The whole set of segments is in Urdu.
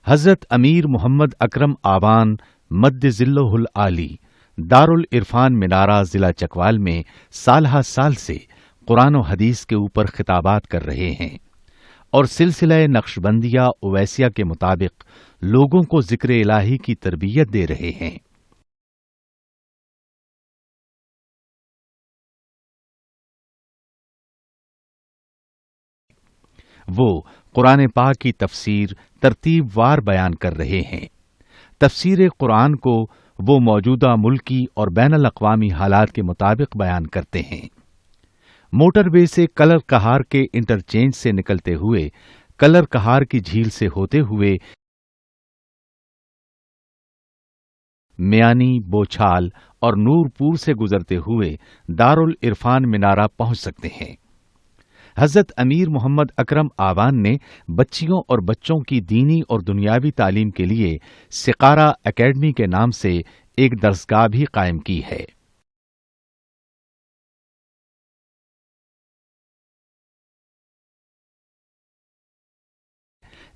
حضرت امیر محمد اکرم آوان مد ذلہ العالی دارالعرفان منارہ ضلع چکوال میں سال ہر سال سے قرآن و حدیث کے اوپر خطابات کر رہے ہیں اور سلسلہ نقشبندیہ اویسیہ کے مطابق لوگوں کو ذکر الہی کی تربیت دے رہے ہیں۔ وہ قرآن پاک کی تفسیر ترتیب وار بیان کر رہے ہیں۔ تفسیر قرآن کو وہ موجودہ ملکی اور بین الاقوامی حالات کے مطابق بیان کرتے ہیں۔ موٹر وے سے کلر کہار کے انٹرچینج سے نکلتے ہوئے کلر کہار کی جھیل سے ہوتے ہوئے میانی، بوچھال اور نورپور سے گزرتے ہوئے دارالعرفان منارہ پہنچ سکتے ہیں۔ حضرت امیر محمد اکرم آوان نے بچیوں اور بچوں کی دینی اور دنیاوی تعلیم کے لیے سقارہ اکیڈمی کے نام سے ایک درسگاہ بھی قائم کی ہے۔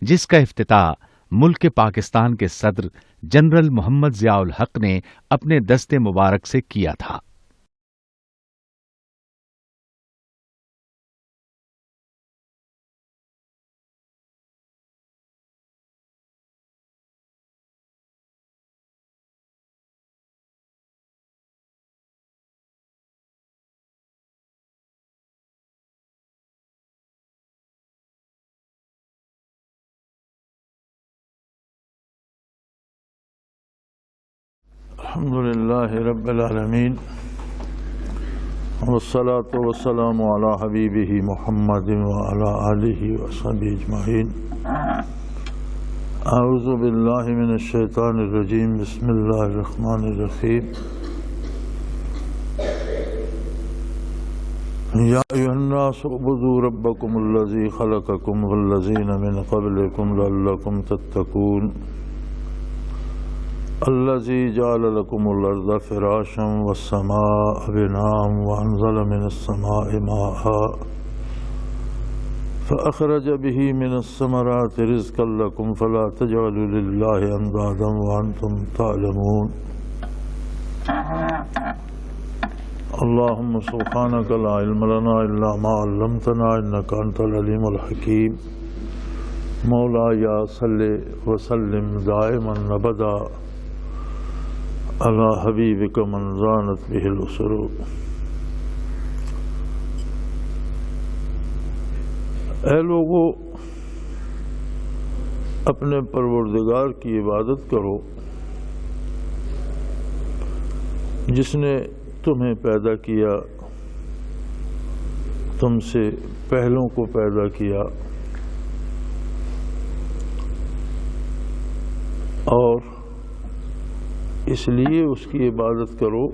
جس کا افتتاح ملک پاکستان کے صدر جنرل محمد ضیاء الحق نے اپنے دست مبارک سے کیا تھا۔ الحمد لله رب العالمين والصلاة والسلام على حبيبه محمد وعلى آله وصحبه أجمعين۔ أعوذ بالله من الشيطان الرجيم، بسم الله الرحمن الرحيم۔ يا أيها الناس اعبدوا ربكم الذي خلقكم والذين من قبلكم لعلكم تتقون، الذي جعل لكم الأرض فراشا والسماء بناء وأنزل من السماء ماء فأخرج به من الثمرات رزقا لكم فلا تجعلوا لله أندادا وأنتم تعلمون۔ اللهم سبحانك لا علم لنا إلا ما علمتنا إنك أنت العليم الحكيم۔ مولاي صل وسلم دائما أبدا على حبيبك من زانت به الأسرور۔ اے لوگو، اپنے پروردگار کی عبادت کرو جس نے تمہیں پیدا کیا، تم سے پہلوں کو پیدا کیا، اور اس لیے اس کی عبادت کرو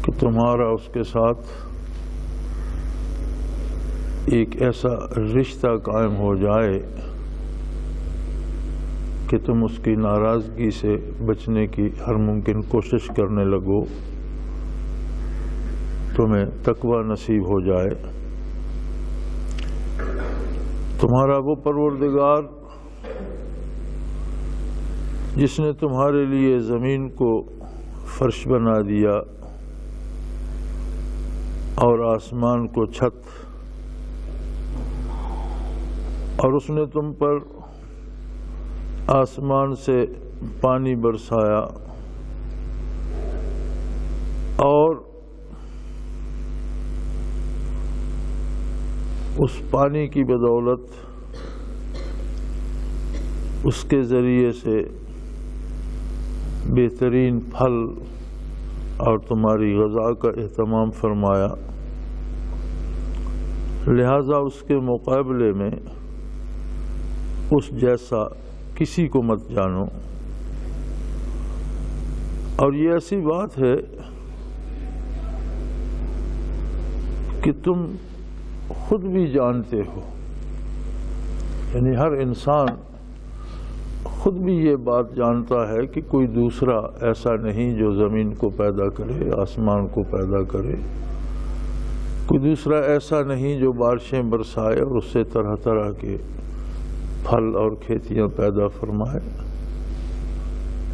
کہ تمہارا اس کے ساتھ ایک ایسا رشتہ قائم ہو جائے کہ تم اس کی ناراضگی سے بچنے کی ہر ممکن کوشش کرنے لگو، تمہیں تقوی نصیب ہو جائے۔ تمہارا وہ پروردگار جس نے تمہارے لیے زمین کو فرش بنا دیا اور آسمان کو چھت، اور اس نے تم پر آسمان سے پانی برسایا، اور اس پانی کی بدولت اس کے ذریعے سے بہترین پھل اور تمہاری غذا کا اہتمام فرمایا، لہذا اس کے مقابلے میں اس جیسا کسی کو مت جانو۔ اور یہ ایسی بات ہے کہ تم خود بھی جانتے ہو، یعنی ہر انسان خود بھی یہ بات جانتا ہے کہ کوئی دوسرا ایسا نہیں جو زمین کو پیدا کرے، آسمان کو پیدا کرے، کوئی دوسرا ایسا نہیں جو بارشیں برسائے اور اس سے طرح طرح کے پھل اور کھیتیاں پیدا فرمائے،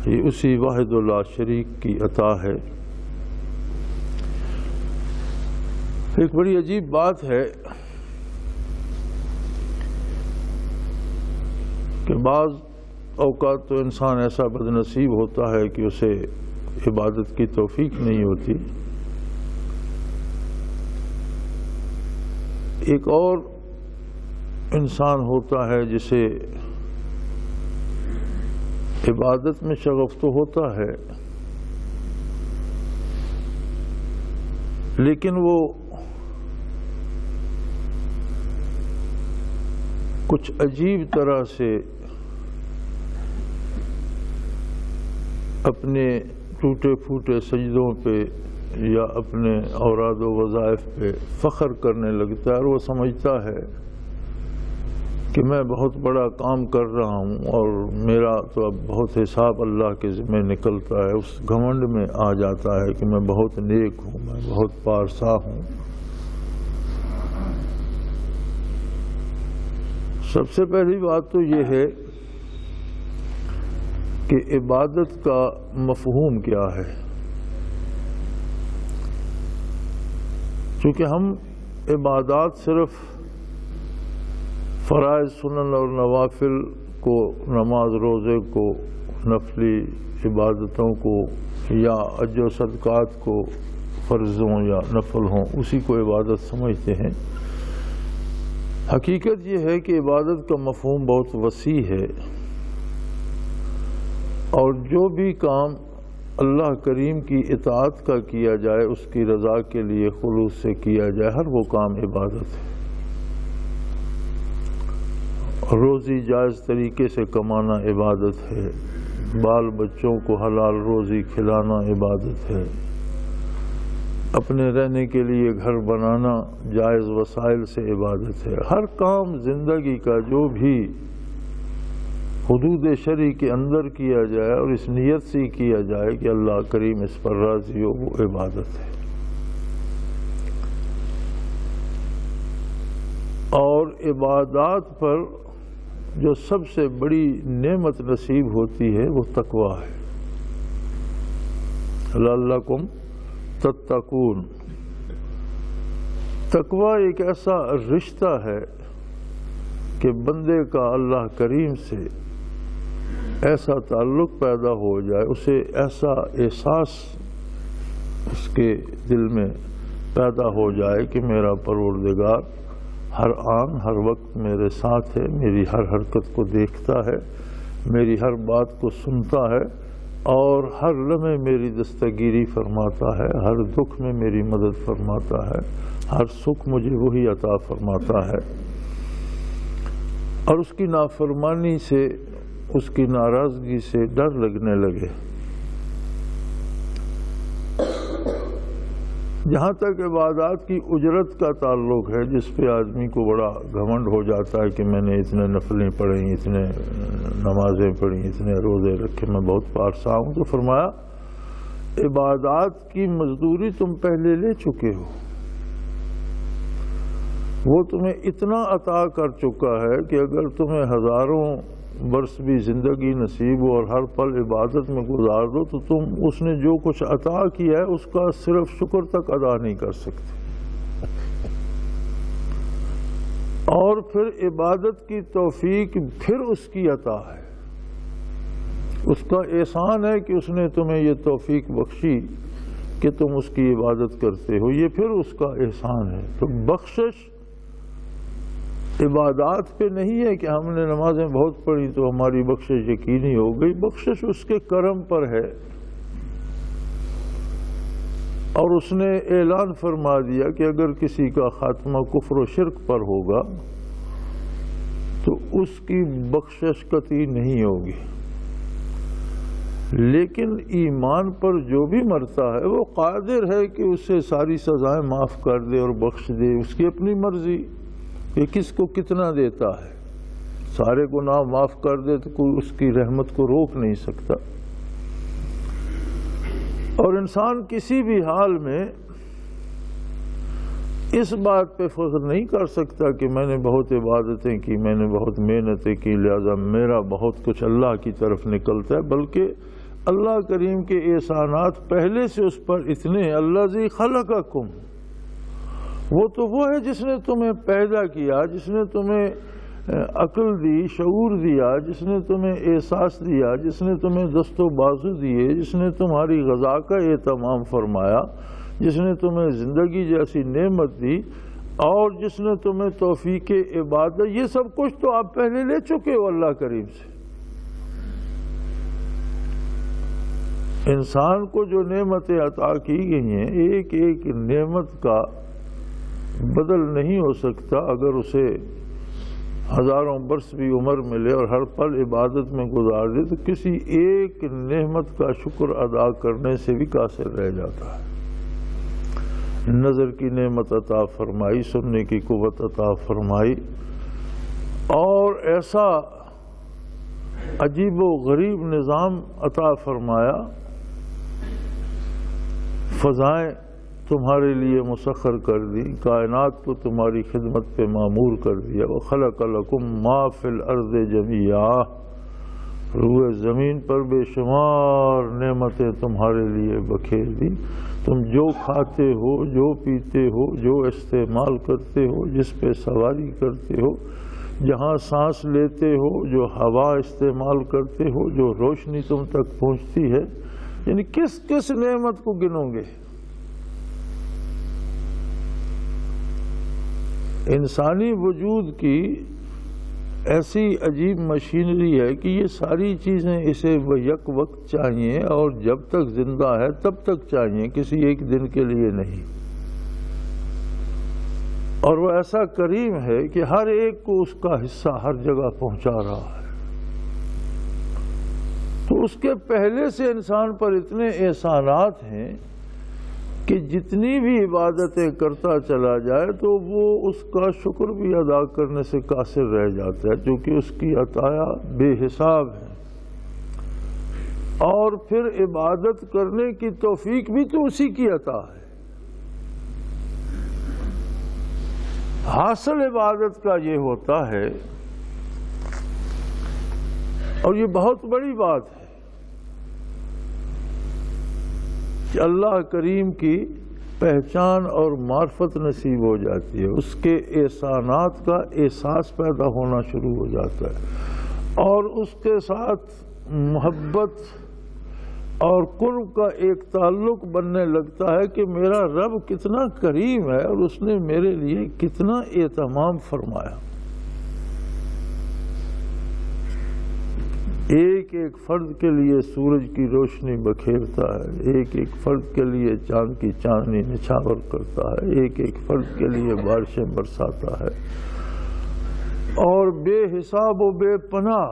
یہ اسی واحد لا شریک کی عطا ہے۔ ایک بڑی عجیب بات ہے کہ بعض اوقات تو انسان ایسا بد نصیب ہوتا ہے کہ اسے عبادت کی توفیق نہیں ہوتی، ایک اور انسان ہوتا ہے جسے عبادت میں شغف تو ہوتا ہے لیکن وہ کچھ عجیب طرح سے اپنے ٹوٹے پھوٹے سجدوں پہ یا اپنے اوراد و وظائف پہ فخر کرنے لگتا ہے، اور وہ سمجھتا ہے کہ میں بہت بڑا کام کر رہا ہوں اور میرا تو اب بہت حساب اللہ کے ذمہ نکلتا ہے۔ اس گھمنڈ میں آ جاتا ہے کہ میں بہت نیک ہوں، میں بہت پارسا ہوں۔ سب سے پہلی بات تو یہ ہے کہ عبادت کا مفہوم کیا ہے، چونکہ ہم عبادات صرف فرائض سنن اور نوافل کو، نماز روزے کو، نفلی عبادتوں کو یا حج و صدقات کو، فرض ہوں یا نفل ہوں، اسی کو عبادت سمجھتے ہیں۔ حقیقت یہ ہے کہ عبادت کا مفہوم بہت وسیع ہے، اور جو بھی کام اللہ کریم کی اطاعت کا کیا جائے، اس کی رضا کے لیے خلوص سے کیا جائے، ہر وہ کام عبادت ہے۔ روزی جائز طریقے سے کمانا عبادت ہے، بال بچوں کو حلال روزی کھلانا عبادت ہے، اپنے رہنے کے لیے گھر بنانا جائز وسائل سے عبادت ہے۔ ہر کام زندگی کا جو بھی حدود شرع کے اندر کیا جائے اور اس نیت سے کیا جائے کہ اللہ کریم اس پر راضی ہو، وہ عبادت ہے۔ اور عبادات پر جو سب سے بڑی نعمت نصیب ہوتی ہے وہ تقویٰ ہے۔ لعلکم تتقون، تقویٰ ایک ایسا رشتہ ہے کہ بندے کا اللہ کریم سے ایسا تعلق پیدا ہو جائے، اسے ایسا احساس اس کے دل میں پیدا ہو جائے کہ میرا پروردگار ہر آن ہر وقت میرے ساتھ ہے، میری ہر حرکت کو دیکھتا ہے، میری ہر بات کو سنتا ہے، اور ہر لمحے میری دستگیری فرماتا ہے، ہر دکھ میں میری مدد فرماتا ہے، ہر سکھ مجھے وہی عطا فرماتا ہے۔ اور اس کی نافرمانی سے، اس کی ناراضگی سے ڈر لگنے لگے۔ جہاں تک عبادات کی اجرت کا تعلق ہے، جس پہ آدمی کو بڑا گھمنڈ ہو جاتا ہے کہ میں نے اتنے نفلیں پڑھیں، اتنے نمازیں پڑھیں، اتنے روزے رکھے، میں بہت پارسا ہوں، تو فرمایا عبادات کی مزدوری تم پہلے لے چکے ہو، وہ تمہیں اتنا عطا کر چکا ہے کہ اگر تمہیں ہزاروں برس بھی زندگی نصیب ہو اور ہر پل عبادت میں گزار دو تو تم اس نے جو کچھ عطا کیا ہے اس کا صرف شکر تک ادا نہیں کر سکتے۔ اور پھر عبادت کی توفیق پھر اس کی عطا ہے، اس کا احسان ہے کہ اس نے تمہیں یہ توفیق بخشی کہ تم اس کی عبادت کرتے ہو، یہ پھر اس کا احسان ہے۔ تو بخشش عبادات پہ نہیں ہے کہ ہم نے نمازیں بہت پڑھی تو ہماری بخشش یقینی ہو گئی، بخشش اس کے کرم پر ہے۔ اور اس نے اعلان فرما دیا کہ اگر کسی کا خاتمہ کفر و شرک پر ہوگا تو اس کی بخشش قطعی نہیں ہوگی، لیکن ایمان پر جو بھی مرتا ہے وہ قادر ہے کہ اسے ساری سزائیں معاف کر دے اور بخش دے، اس کی اپنی مرضی کہ کس کو کتنا دیتا ہے۔ سارے گناہ معاف کر دے تو کوئی اس کی رحمت کو روک نہیں سکتا۔ اور انسان کسی بھی حال میں اس بات پہ فخر نہیں کر سکتا کہ میں نے بہت عبادتیں کی، میں نے بہت محنتیں کی، لہذا میرا بہت کچھ اللہ کی طرف نکلتا ہے، بلکہ اللہ کریم کے احسانات پہلے سے اس پر اتنے ہیں۔ الذی خلقکم، وہ تو وہ ہے جس نے تمہیں پیدا کیا، جس نے تمہیں عقل دی، شعور دیا، جس نے تمہیں احساس دیا، جس نے تمہیں دست و بازو دیے، جس نے تمہاری غذا کا اہتمام فرمایا، جس نے تمہیں زندگی جیسی نعمت دی، اور جس نے تمہیں توفیق عبادت، یہ سب کچھ تو آپ پہلے لے چکے ہو اللہ کریم سے۔ انسان کو جو نعمتیں عطا کی گئی ہیں، ایک ایک نعمت کا بدل نہیں ہو سکتا۔ اگر اسے ہزاروں برس بھی عمر ملے اور ہر پل عبادت میں گزار دے تو کسی ایک نعمت کا شکر ادا کرنے سے بھی قاصر رہ جاتا ہے۔ نظر کی نعمت عطا فرمائی، سننے کی قوت عطا فرمائی، اور ایسا عجیب و غریب نظام عطا فرمایا، فضائیں تمہارے لیے مسخر کر دی، کائنات کو تمہاری خدمت پہ معمور کر دیا۔ وَخَلَقَ لَكُم مَّا فِي الْأَرْضِ جَمِيعًا، روئے زمین پر بے شمار نعمتیں تمہارے لیے بکھیر دی۔ تم جو کھاتے ہو، جو پیتے ہو، جو استعمال کرتے ہو، جس پہ سواری کرتے ہو، جہاں سانس لیتے ہو، جو ہوا استعمال کرتے ہو، جو روشنی تم تک پہنچتی ہے، یعنی کس کس نعمت کو گنو گے؟ انسانی وجود کی ایسی عجیب مشینری ہے کہ یہ ساری چیزیں اسے یک وقت چاہیے، اور جب تک زندہ ہے تب تک چاہیے، کسی ایک دن کے لیے نہیں۔ اور وہ ایسا کریم ہے کہ ہر ایک کو اس کا حصہ ہر جگہ پہنچا رہا ہے۔ تو اس کے پہلے سے انسان پر اتنے احسانات ہیں کہ جتنی بھی عبادتیں کرتا چلا جائے تو وہ اس کا شکر بھی ادا کرنے سے قاصر رہ جاتا ہے، چونکہ اس کی عطایا بے حساب ہے۔ اور پھر عبادت کرنے کی توفیق بھی تو اسی کی عطا ہے۔ حاصل عبادت کا یہ ہوتا ہے، اور یہ بہت بڑی بات ہے کہ اللہ کریم کی پہچان اور معرفت نصیب ہو جاتی ہے، اس کے احسانات کا احساس پیدا ہونا شروع ہو جاتا ہے، اور اس کے ساتھ محبت اور قرب کا ایک تعلق بننے لگتا ہے کہ میرا رب کتنا کریم ہے اور اس نے میرے لیے کتنا اہتمام فرمایا۔ ایک ایک فرد کے لیے سورج کی روشنی بکھیرتا ہے، ایک ایک فرد کے لیے چاند کی چاندنی نچھاور کرتا ہے، ایک ایک فرد کے لیے بارشیں برساتا ہے، اور بے حساب و بے پناہ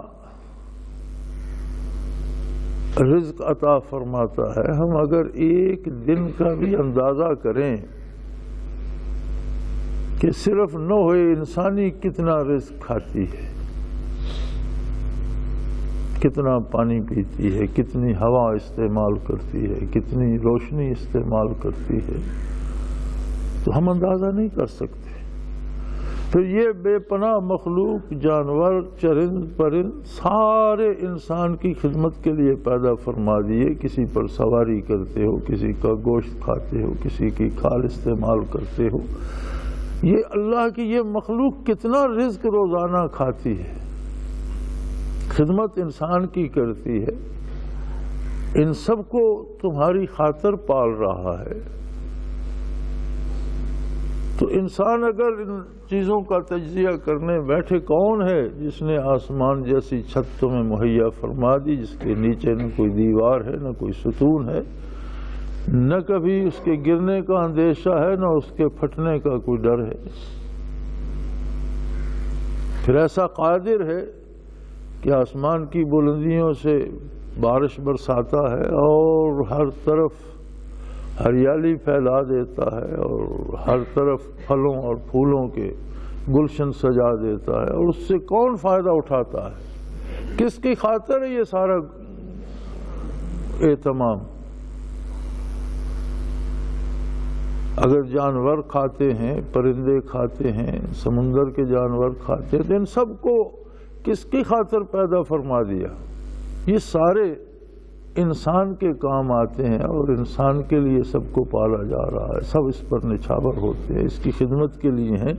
رزق عطا فرماتا ہے۔ ہم اگر ایک دن کا بھی اندازہ کریں کہ صرف نوع انسانی کتنا رزق کھاتی ہے، کتنا پانی پیتی ہے، کتنی ہوا استعمال کرتی ہے، کتنی روشنی استعمال کرتی ہے، تو ہم اندازہ نہیں کر سکتے۔ پھر یہ بے پناہ مخلوق، جانور، چرند پرند، سارے انسان کی خدمت کے لیے پیدا فرما دیے۔ کسی پر سواری کرتے ہو، کسی کا گوشت کھاتے ہو، کسی کی کھال استعمال کرتے ہو۔ یہ اللہ کی یہ مخلوق کتنا رزق روزانہ کھاتی ہے، خدمت انسان کی کرتی ہے، ان سب کو تمہاری خاطر پال رہا ہے۔ تو انسان اگر ان چیزوں کا تجزیہ کرنے بیٹھے، کون ہے جس نے آسمان جیسی چھت تمہیں مہیا فرما دی، جس کے نیچے نہ کوئی دیوار ہے، نہ کوئی ستون ہے، نہ کبھی اس کے گرنے کا اندیشہ ہے، نہ اس کے پھٹنے کا کوئی ڈر ہے۔ پھر ایسا قادر ہے کہ آسمان کی بلندیوں سے بارش برساتا ہے اور ہر طرف ہریالی پھیلا دیتا ہے، اور ہر طرف پھلوں اور پھولوں کے گلشن سجا دیتا ہے، اور اس سے کون فائدہ اٹھاتا ہے؟ کس کی خاطر ہے یہ سارا اہتمام؟ اگر جانور کھاتے ہیں، پرندے کھاتے ہیں، سمندر کے جانور کھاتے ہیں، تو ان سب کو کس کی خاطر پیدا فرما دیا؟ یہ سارے انسان کے کام آتے ہیں اور انسان کے لیے سب کو پالا جا رہا ہے، سب اس پر نچھاور ہوتے ہیں، اس کی خدمت کے لیے ہیں۔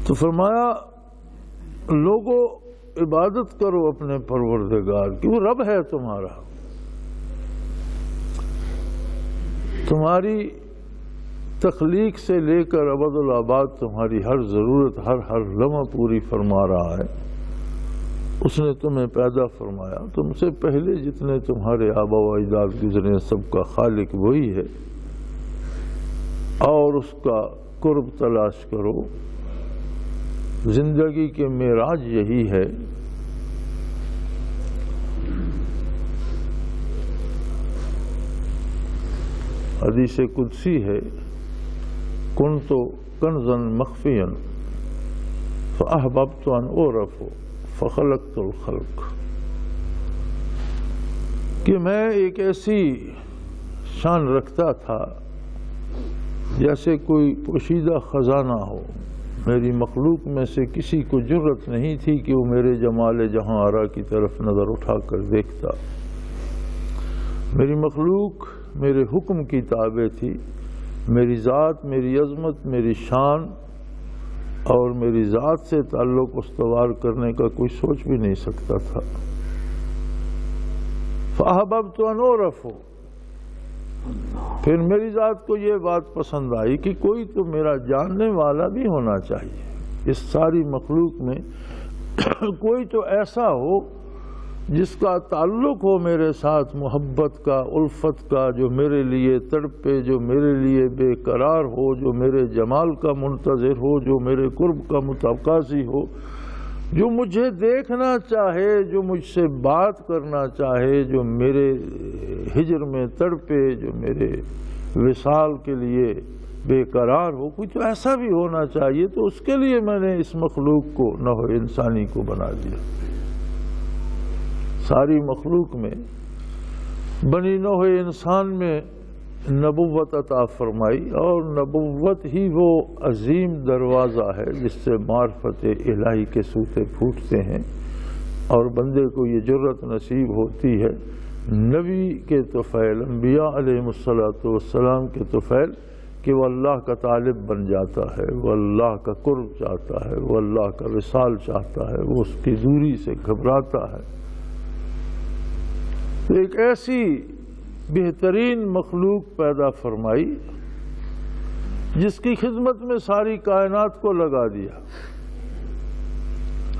تو فرمایا لوگوں عبادت کرو اپنے پروردگار کی، وہ رب ہے تمہارا، تمہاری تخلیق سے لے کر ابد الآباد تمہاری ہر ضرورت ہر لمحہ پوری فرما رہا ہے۔ اس نے تمہیں پیدا فرمایا، تم سے پہلے جتنے تمہارے آبا و اجداد گزرے سب کا خالق وہی ہے، اور اس کا قرب تلاش کرو۔ زندگی کے معراج یہی ہے۔ حدیث قدسی ہے، کنت کنزا مخفیا فاحببت ان اعرف فخلقت الخلق، کہ میں ایک ایسی شان رکھتا تھا جیسے کوئی پوشیدہ خزانہ ہو، میری مخلوق میں سے کسی کو جرت نہیں تھی کہ وہ میرے جمال جہاں آرا کی طرف نظر اٹھا کر دیکھتا۔ میری مخلوق میرے حکم کی تابع تھی، میری ذات، میری عظمت، میری شان اور میری ذات سے تعلق استوار کرنے کا کوئی سوچ بھی نہیں سکتا تھا۔ فَأَحْبَبْتُ أَنْ أُعْرَفَ، پھر میری ذات کو یہ بات پسند آئی کہ کوئی تو میرا جاننے والا بھی ہونا چاہیے، اس ساری مخلوق میں کوئی تو ایسا ہو جس کا تعلق ہو میرے ساتھ محبت کا، الفت کا، جو میرے لیے تڑپے، جو میرے لیے بے قرار ہو، جو میرے جمال کا منتظر ہو، جو میرے قرب کا متقاضی ہو، جو مجھے دیکھنا چاہے، جو مجھ سے بات کرنا چاہے، جو میرے ہجر میں تڑپے، جو میرے وصال کے لیے بے قرار ہو، کوئی تو ایسا بھی ہونا چاہیے۔ تو اس کے لیے میں نے اس مخلوق کو، نوع انسانی کو بنا دیا۔ ساری مخلوق میں بنی نوع انسان میں نبوت عطا فرمائی، اور نبوت ہی وہ عظیم دروازہ ہے جس سے معرفت الہی کے سوتے پھوٹتے ہیں اور بندے کو یہ جرت نصیب ہوتی ہے نبی کے طفیل، انبیاء علیہ السلام کے طفیل، کہ وہ اللہ کا طالب بن جاتا ہے، وہ اللہ کا قرب چاہتا ہے، وہ اللہ کا وصال چاہتا ہے، وہ اس کی دوری سے گھبراتا ہے۔ تو ایک ایسی بہترین مخلوق پیدا فرمائی جس کی خدمت میں ساری کائنات کو لگا دیا۔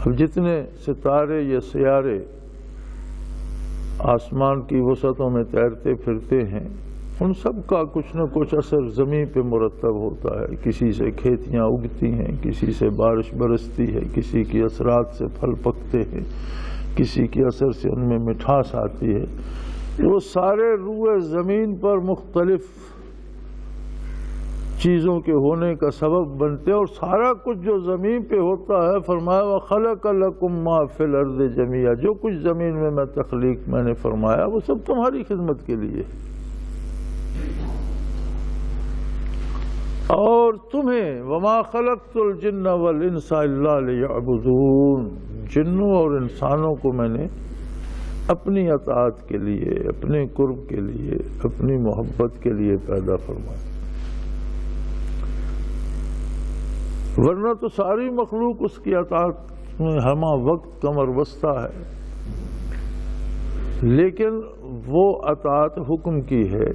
اب جتنے ستارے یا سیارے آسمان کی وسعتوں میں تیرتے پھرتے ہیں، ان سب کا کچھ نہ کچھ اثر زمین پہ مرتب ہوتا ہے۔ کسی سے کھیتیاں اگتی ہیں، کسی سے بارش برستی ہے، کسی کی اثرات سے پھل پکتے ہیں، کسی کے اثر سے ان میں مٹھاس آتی ہے۔ وہ سارے روئے زمین پر مختلف چیزوں کے ہونے کا سبب بنتے ہیں، اور سارا کچھ جو زمین پہ ہوتا ہے، فرمایا وَخَلَقَ لَكُم مَّا فِي الْأَرْضِ جَمِيعًا، جو کچھ زمین میں تخلیق میں نے فرمایا وہ سب تمہاری خدمت کے لیے، اور تمہیں وَمَا خَلَقْتُ الْجِنَّ وَالْإِنسَ إِلَّا لِيَعْبُدُونِ، جنوں اور انسانوں کو میں نے اپنی اطاعت کے لیے، اپنے قرب کے لیے، اپنی محبت کے لیے پیدا فرمایا، ورنہ تو ساری مخلوق اس کی اطاعت میں ہمہ وقت کمر بستہ ہے۔ لیکن وہ اطاعت حکم کی ہے،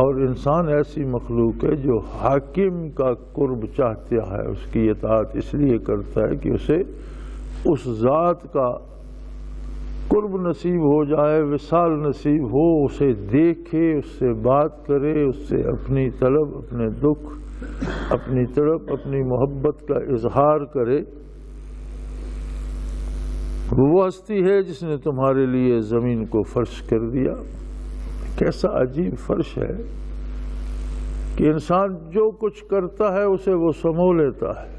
اور انسان ایسی مخلوق ہے جو حاکم کا قرب چاہتا ہے، اس کی اطاعت اس لیے کرتا ہے کہ اسے اس ذات کا قرب نصیب ہو جائے، وصال نصیب ہو، اسے دیکھے، اس سے بات کرے، اس سے اپنی طلب، اپنے دکھ، اپنی تڑپ، اپنی محبت کا اظہار کرے۔ وہ ہستی ہے جس نے تمہارے لیے زمین کو فرش کر دیا۔ کیسا عجیب فرش ہے کہ انسان جو کچھ کرتا ہے اسے وہ سمو لیتا ہے۔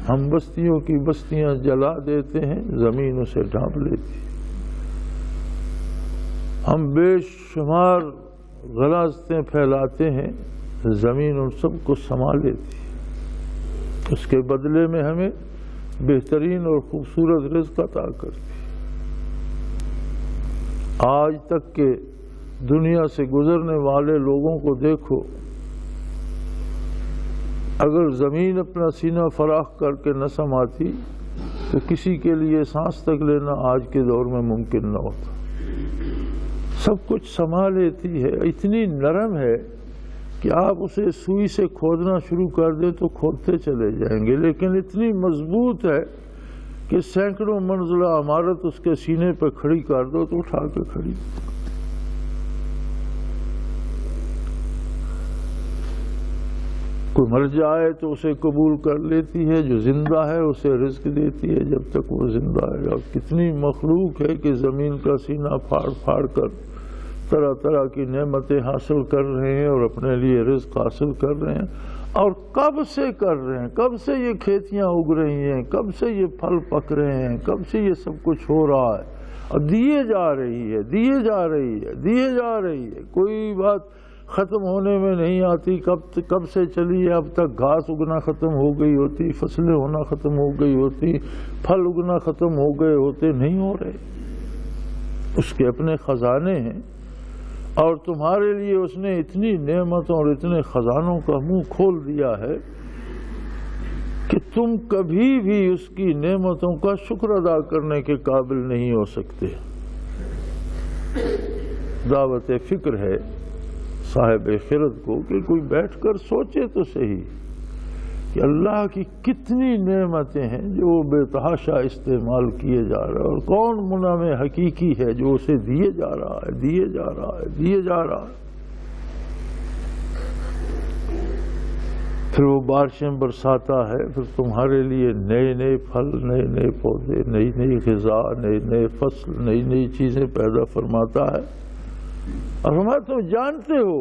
ہم بستیوں کی بستیاں جلا دیتے ہیں، زمین اسے ڈھانپ لیتی ہے۔ ہم بے شمار غلاظتیں پھیلاتے ہیں، زمین ان سب کو سنبھالے تھی، اس کے بدلے میں ہمیں بہترین اور خوبصورت رزق عطا کرتی۔ آج تک کے دنیا سے گزرنے والے لوگوں کو دیکھو، اگر زمین اپنا سینہ فراخ کر کے نہ سماتی تو کسی کے لیے سانس تک لینا آج کے دور میں ممکن نہ ہوتا۔ سب کچھ سما لیتی ہے، اتنی نرم ہے کہ آپ اسے سوئی سے کھودنا شروع کر دیں تو کھودتے چلے جائیں گے، لیکن اتنی مضبوط ہے کہ سینکڑوں منزلہ عمارت اس کے سینے پہ کھڑی کر دو تو اٹھا کے کھڑی۔ کوئی مر جائے تو اسے قبول کر لیتی ہے، جو زندہ ہے اسے رزق دیتی ہے جب تک وہ زندہ ہے۔ اور کتنی مخلوق ہے کہ زمین کا سینہ پھاڑ پھاڑ کر طرح طرح کی نعمتیں حاصل کر رہے ہیں اور اپنے لیے رزق حاصل کر رہے ہیں، اور کب سے کر رہے ہیں، کب سے یہ کھیتیاں اگ رہی ہیں، کب سے یہ پھل پک رہے ہیں، کب سے یہ سب کچھ ہو رہا ہے، اور دیے جا رہی ہے، دیے جا رہی ہے، دیے جا رہی ہے۔ کوئی بات ختم ہونے میں نہیں آتی، کب سے چلی ہے، اب تک گھاس اگنا ختم ہو گئی ہوتی، فصلیں ہونا ختم ہو گئی ہوتی، پھل اگنا ختم ہو گئے ہوتے، نہیں ہو رہے۔ اس کے اپنے خزانے ہیں، اور تمہارے لیے اس نے اتنی نعمتوں اور اتنے خزانوں کا منہ کھول دیا ہے کہ تم کبھی بھی اس کی نعمتوں کا شکر ادا کرنے کے قابل نہیں ہو سکتے۔ دعوت فکر ہے صاحب خرد کو کہ کوئی بیٹھ کر سوچے تو صحیح کہ اللہ کی کتنی نعمتیں ہیں جو وہ بے تحاشا استعمال کیے جا رہے ہیں، اور کون منعم حقیقی ہے جو اسے دیے جا رہا ہے، دیے جا رہا ہے، دیے جا رہا ہے۔ پھر وہ بارشیں برساتا ہے، پھر تمہارے لیے نئے نئے پھل، نئے نئے پودے، نئی نئی غذا، نئے نئے فصل، نئی نئی چیزیں پیدا فرماتا ہے، اور ہمارا تم جانتے ہو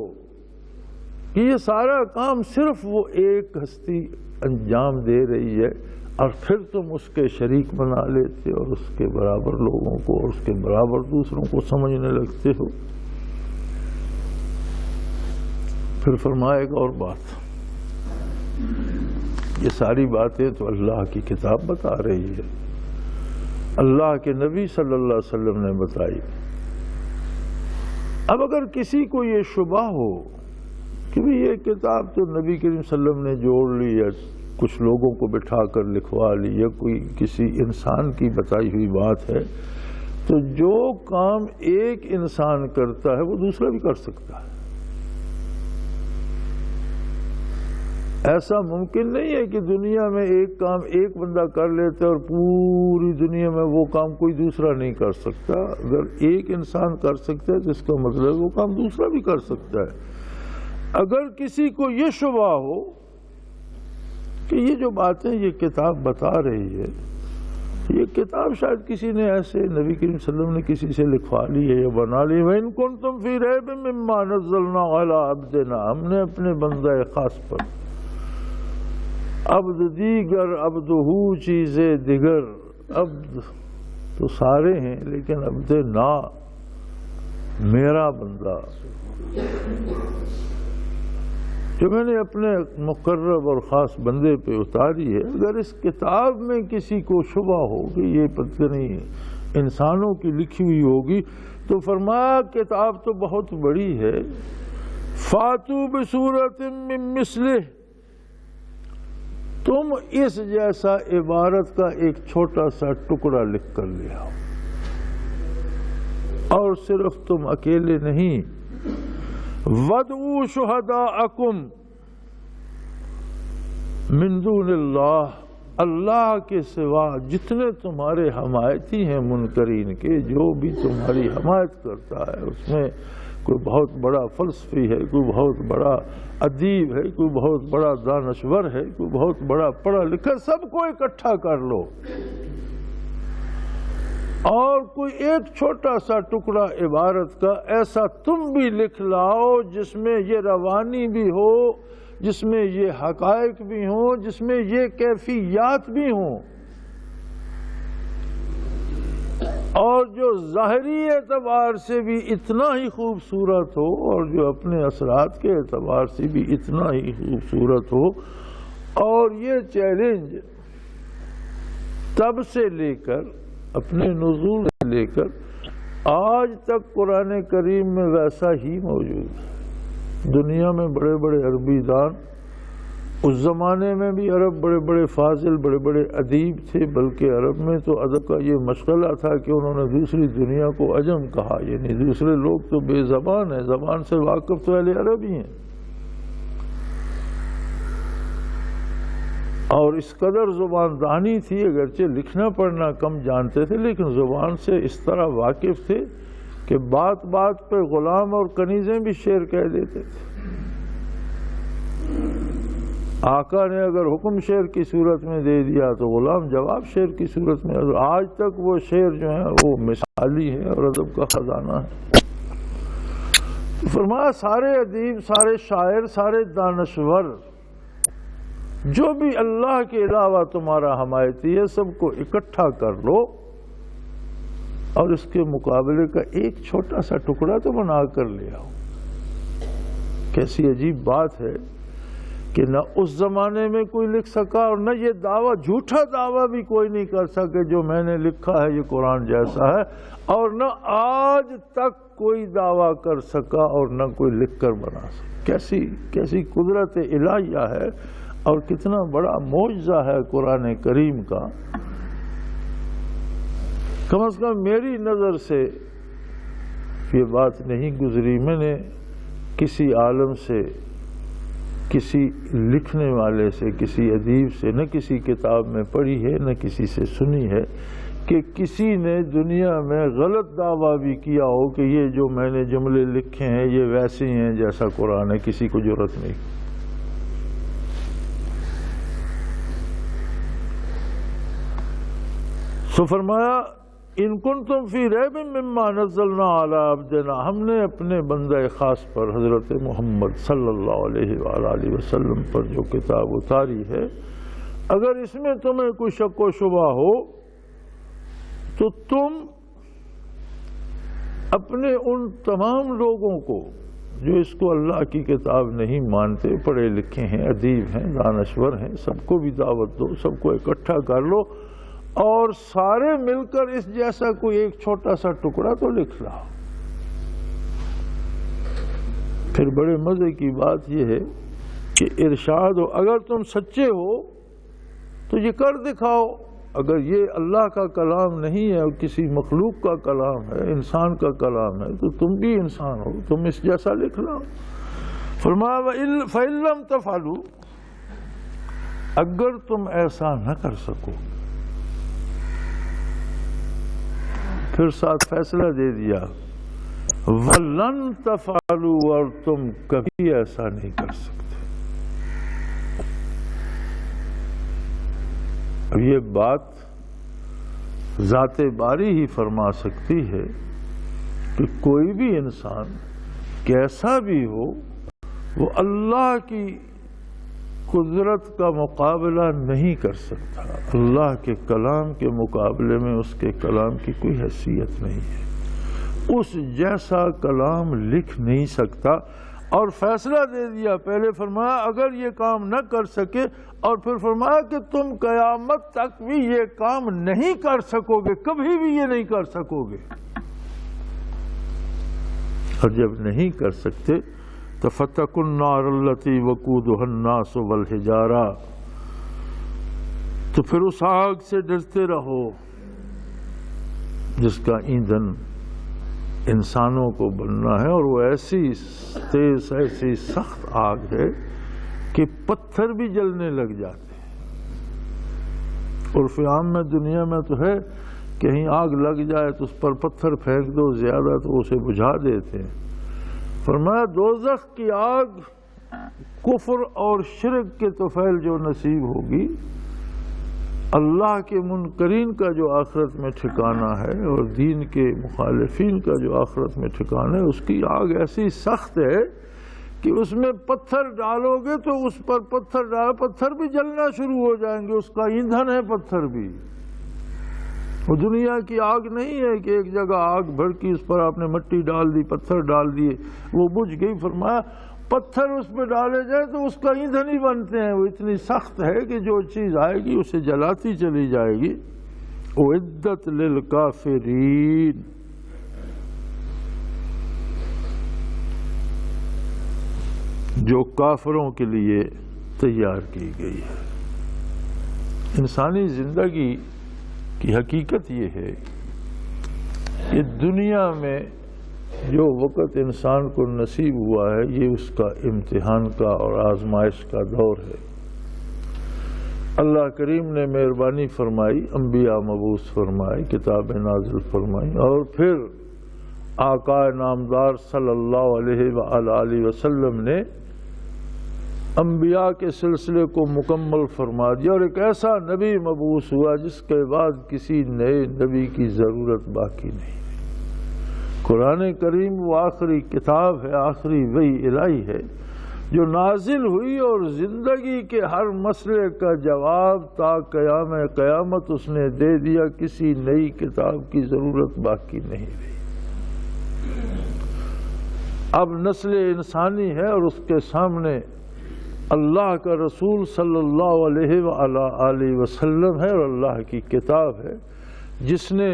کہ یہ سارا کام صرف وہ ایک ہستی انجام دے رہی ہے، اور پھر تم اس کے شریک بنا لیتے اور اس کے برابر لوگوں کو اور اس کے برابر دوسروں کو سمجھنے لگتے ہو۔ پھر فرمائے ایک اور بات، یہ ساری باتیں تو اللہ کی کتاب بتا رہی ہے، اللہ کے نبی صلی اللہ علیہ وسلم نے بتائی۔ اب اگر کسی کو یہ شبہ ہو کہ یہ کتاب تو نبی کریم صلی اللہ علیہ وسلم نے جوڑ لی ہے، کچھ لوگوں کو بٹھا کر لکھوا لی، یا کوئی کسی انسان کی بتائی ہوئی بات ہے، تو جو کام ایک انسان کرتا ہے وہ دوسرا بھی کر سکتا ہے۔ ایسا ممکن نہیں ہے کہ دنیا میں ایک کام ایک بندہ کر لیتا ہے اور پوری دنیا میں وہ کام کوئی دوسرا نہیں کر سکتا۔ اگر ایک انسان کر سکتا ہے تو اس کا مطلب وہ کام دوسرا بھی کر سکتا ہے۔ اگر کسی کو یہ شبہ ہو کہ یہ جو باتیں یہ کتاب بتا رہی ہے، یہ کتاب شاید کسی نے ایسے نبی کریم صلی اللہ علیہ وسلم نے کسی سے لکھوا لی ہے یا بنا لی، وَإِن كُنتُمْ فِي رَيْبٍ مِّمَّا نَزَّلْنَا عَلَىٰ عَبْدِنَا، ہم نے اپنے بندہ خاص پر، عبد دیگر عبد ہو چیزیں دیگر، عبد تو سارے ہیں لیکن عبد نا میرا بندہ جو میں نے اپنے مقرب اور خاص بندے پہ اتاری ہے۔ اگر اس کتاب میں کسی کو شبہ ہو کہ یہ پتہ نہیں انسانوں کی لکھی ہوئی ہوگی، تو فرمایا کتاب تو بہت بڑی ہے، فاتو بصورت من مثلہ، تم اس جیسا عبارت کا ایک چھوٹا سا ٹکڑا لکھ کر لے آؤ، اور صرف تم اکیلے نہیں، وَادْعُوا شُهَدَاءَكُمْ مِن دُونِ اللَّهِ، اللہ کے سوا جتنے تمہارے حمایتی ہیں منکرین کے، جو بھی تمہاری حمایت کرتا ہے، اس میں کوئی بہت بڑا فلسفی ہے، کوئی بہت بڑا ادیب ہے، کوئی بہت بڑا دانشور ہے، کوئی بہت بڑا پڑھا لکھا، سب کو اکٹھا کر لو، اور کوئی ایک چھوٹا سا ٹکڑا عبارت کا ایسا تم بھی لکھ لاؤ جس میں یہ روانی بھی ہو، جس میں یہ حقائق بھی ہوں، جس میں یہ کیفیات بھی ہوں، اور جو ظاہری اعتبار سے بھی اتنا ہی خوبصورت ہو اور جو اپنے اثرات کے اعتبار سے بھی اتنا ہی خوبصورت ہو. اور یہ چیلنج تب سے لے کر اپنے نزول سے لے کر آج تک قرآن کریم میں ویسا ہی موجود ہے. دنیا میں بڑے بڑے عربی دان، اس زمانے میں بھی عرب بڑے بڑے فاضل، بڑے بڑے ادیب تھے، بلکہ عرب میں تو ادب کا یہ مشغلہ تھا کہ انہوں نے دوسری دنیا کو عجم کہا، یعنی دوسرے لوگ تو بے زبان ہیں، زبان سے واقف تو اہل عرب ہی ہیں. اور اس قدر زبان دانی تھی، اگرچہ لکھنا پڑھنا کم جانتے تھے لیکن زبان سے اس طرح واقف تھے کہ بات بات پہ غلام اور کنیزیں بھی شعر کہہ دیتے تھے. آقا نے اگر حکم شعر کی صورت میں دے دیا تو غلام جواب شعر کی صورت میں. آج تک وہ شعر جو ہیں وہ مثالی ہے اور ادب کا خزانہ ہے. فرمایا سارے ادیب، سارے شاعر، سارے دانشور جو بھی اللہ کے علاوہ تمہارا حمایتی ہے، سب کو اکٹھا کر لو اور اس کے مقابلے کا ایک چھوٹا سا ٹکڑا تو بنا کر لے آؤ. کیسی عجیب بات ہے کہ نہ اس زمانے میں کوئی لکھ سکا اور نہ یہ دعویٰ، جھوٹا دعویٰ بھی کوئی نہیں کر سکے جو میں نے لکھا ہے یہ قرآن جیسا ہے، اور نہ آج تک کوئی دعویٰ کر سکا اور نہ کوئی لکھ کر بنا سکا. کیسی قدرت الہیہ ہے اور کتنا بڑا معجزہ ہے قرآن کریم کا. کم از کم میری نظر سے یہ بات نہیں گزری، میں نے کسی عالم سے، کسی لکھنے والے سے، کسی ادیب سے نہ کسی کتاب میں پڑھی ہے نہ کسی سے سنی ہے کہ کسی نے دنیا میں غلط دعویٰ بھی کیا ہو کہ یہ جو میں نے جملے لکھے ہیں یہ ویسے ہیں جیسا قرآن ہے. کسی کو جرأت نہیں. سو فرمایا ان کنتم فی ریب مما نزلنا علی عبدنا، ہم نے اپنے بندہ خاص پر حضرت محمد صلی اللہ علیہ وآلہ وسلم پر جو کتاب اتاری ہے، اگر اس میں تمہیں کوئی شک و شبہ ہو تو تم اپنے ان تمام لوگوں کو جو اس کو اللہ کی کتاب نہیں مانتے، پڑھے لکھے ہیں، ادیب ہیں، دانشور ہیں، سب کو بھی دعوت دو، سب کو اکٹھا کر لو اور سارے مل کر اس جیسا کوئی ایک چھوٹا سا ٹکڑا تو لکھ لاؤ. پھر بڑے مزے کی بات یہ ہے کہ ارشاد ہو اگر تم سچے ہو تو یہ کر دکھاؤ. اگر یہ اللہ کا کلام نہیں ہے اور کسی مخلوق کا کلام ہے، انسان کا کلام ہے، تو تم بھی انسان ہو، تم اس جیسا لکھ لاؤ. فرمایا فَإِن لَّمْ تَفْعَلُوا، اگر تم ایسا نہ کر سکو، پھر ساتھ فیصلہ دے دیا وَلَن تَفْعَلُوا، اور تم کبھی ایسا نہیں کر سکتے. اب یہ بات ذات باری ہی فرما سکتی ہے کہ کوئی بھی انسان کیسا بھی ہو وہ اللہ کی قدرت کا مقابلہ نہیں کر سکتا. اللہ کے کلام کے مقابلے میں اس کے کلام کی کوئی حیثیت نہیں ہے. اس جیسا کلام لکھ نہیں سکتا. اور فیصلہ دے دیا، پہلے فرمایا اگر یہ کام نہ کر سکے، اور پھر فرمایا کہ تم قیامت تک بھی یہ کام نہیں کر سکو گے، کبھی بھی یہ نہیں کر سکو گے. اور جب نہیں کر سکتے تو فَاتَّقُوا النَّارَ الَّتِي وَقُودُهَا النَّاسُ وَالْحِجَارَةُ، تو پھر اس آگ سے ڈرتے رہو جس کا ایندھن انسانوں کو بننا ہے، اور وہ ایسی تیز، ایسی سخت آگ ہے کہ پتھر بھی جلنے لگ جاتے ہیں. عرف عام میں دنیا میں تو ہے کہیں آگ لگ جائے تو اس پر پتھر پھینک دو زیادہ تو اسے بجھا دیتے ہیں. فرمایا دوزخ کی آگ کفر اور شرک کے طفیل جو نصیب ہوگی، اللہ کے منکرین کا جو آخرت میں ٹھکانہ ہے اور دین کے مخالفین کا جو آخرت میں ٹھکانہ ہے، اس کی آگ ایسی سخت ہے کہ اس میں پتھر ڈالو گے تو اس پر پتھر بھی جلنا شروع ہو جائیں گے. اس کا ایندھن ہے پتھر بھی. وہ دنیا کی آگ نہیں ہے کہ ایک جگہ آگ بھڑکی، اس پر آپ نے مٹی ڈال دی، پتھر ڈال دیے، وہ بجھ گئی۔ فرمایا پتھر اس پہ ڈالے جائے تو اس کا ایندھن ہی بنتے ہیں، وہ اتنی سخت ہے کہ جو چیز آئے گی اسے جلاتی چلی جائے گی۔ اعدت للکافرین، جو کافروں کے لیے تیار کی گئی ہے۔ انسانی زندگی کی حقیقت یہ ہے کہ دنیا میں جو وقت انسان کو نصیب ہوا ہے یہ اس کا امتحان کا اور آزمائش کا دور ہے۔ اللہ کریم نے مہربانی فرمائی، انبیاء مبعوث فرمائے، کتابیں نازل فرمائی، اور پھر آقا نامدار صلی اللہ علیہ وآلہ وسلم نے انبیاء کے سلسلے کو مکمل فرما دیا، اور ایک ایسا نبی مبعوث ہوا جس کے بعد کسی نئے نبی کی ضرورت باقی نہیں۔ قرآن کریم وہ آخری کتاب ہے، آخری وحی الہی ہے جو نازل ہوئی، اور زندگی کے ہر مسئلے کا جواب تا قیام قیامت اس نے دے دیا، کسی نئی کتاب کی ضرورت باقی نہیں رہی۔ اب نسل انسانی ہے اور اس کے سامنے اللہ کا رسول صلی اللہ علیہ وآلہ وسلم ہے، اور اللہ کی کتاب ہے جس نے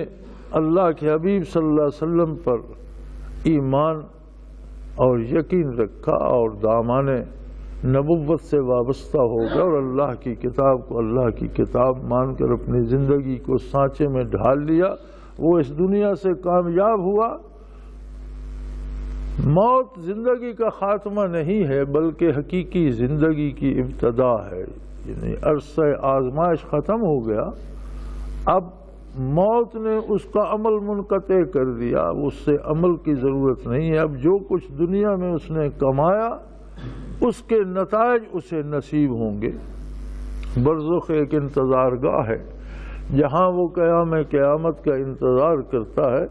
اللہ کے حبیب صلی اللہ علیہ وسلم پر ایمان اور یقین رکھا اور دامان نبوت سے وابستہ ہو گیا، اور اللہ کی کتاب کو اللہ کی کتاب مان کر اپنی زندگی کو سانچے میں ڈھال لیا۔ وہ اس دنیا سے کامیاب ہوا۔ موت زندگی کا خاتمہ نہیں ہے بلکہ حقیقی زندگی کی ابتدا ہے، یعنی عرصہ آزمائش ختم ہو گیا، اب موت نے اس کا عمل منقطع کر دیا، اس سے عمل کی ضرورت نہیں ہے۔ اب جو کچھ دنیا میں اس نے کمایا اس کے نتائج اسے نصیب ہوں گے۔ برزخ ایک انتظار گاہ ہے جہاں وہ قیام قیامت کا انتظار کرتا ہے،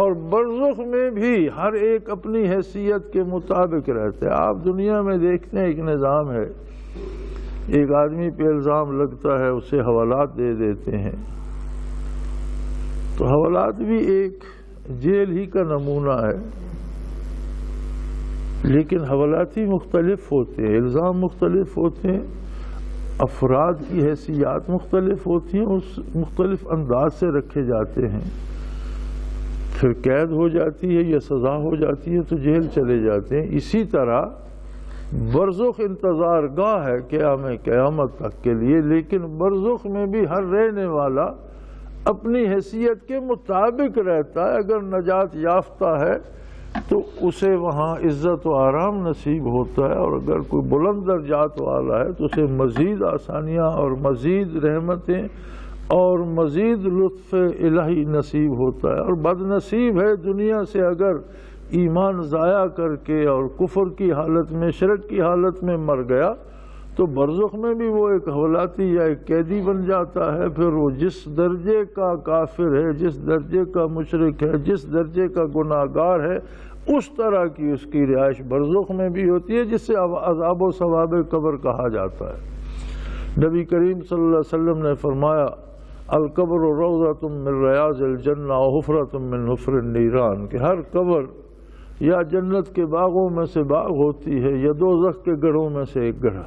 اور برزخ میں بھی ہر ایک اپنی حیثیت کے مطابق رہتا ہے۔ آپ دنیا میں دیکھتے ہیں ایک نظام ہے، ایک آدمی پہ الزام لگتا ہے اسے حوالات دے دیتے ہیں، تو حوالات بھی ایک جیل ہی کا نمونہ ہے، لیکن حوالاتی مختلف ہوتے ہیں، الزام مختلف ہوتے ہیں، افراد کی حیثیات مختلف ہوتی ہیں، اس مختلف انداز سے رکھے جاتے ہیں، پھر قید ہو جاتی ہے یا سزا ہو جاتی ہے تو جیل چلے جاتے ہیں۔ اسی طرح برزخ انتظار گاہ ہے قیام قیامت تک کے لیے، لیکن برزخ میں بھی ہر رہنے والا اپنی حیثیت کے مطابق رہتا ہے۔ اگر نجات یافتہ ہے تو اسے وہاں عزت و آرام نصیب ہوتا ہے، اور اگر کوئی بلند درجات والا ہے تو اسے مزید آسانیاں اور مزید رحمتیں اور مزید لطف الہی نصیب ہوتا ہے۔ اور بد نصیب ہے دنیا سے اگر ایمان ضائع کر کے اور کفر کی حالت میں، شرک کی حالت میں مر گیا تو برزخ میں بھی وہ ایک حوالاتی یا ایک قیدی بن جاتا ہے۔ پھر وہ جس درجے کا کافر ہے، جس درجے کا مشرک ہے، جس درجے کا گناہگار ہے، اس طرح کی اس کی رہائش برزخ میں بھی ہوتی ہے، جس سے عذاب و ثواب قبر کہا جاتا ہے۔ نبی کریم صلی اللہ علیہ وسلم نے فرمایا القبر روضۃ من ریاض الجنہ وحفرۃ من حفر النیران، کہ ہر قبر یا جنت کے باغوں میں سے باغ ہوتی ہے یا دوزخ کے گڑھوں میں سے ایک گڑھا،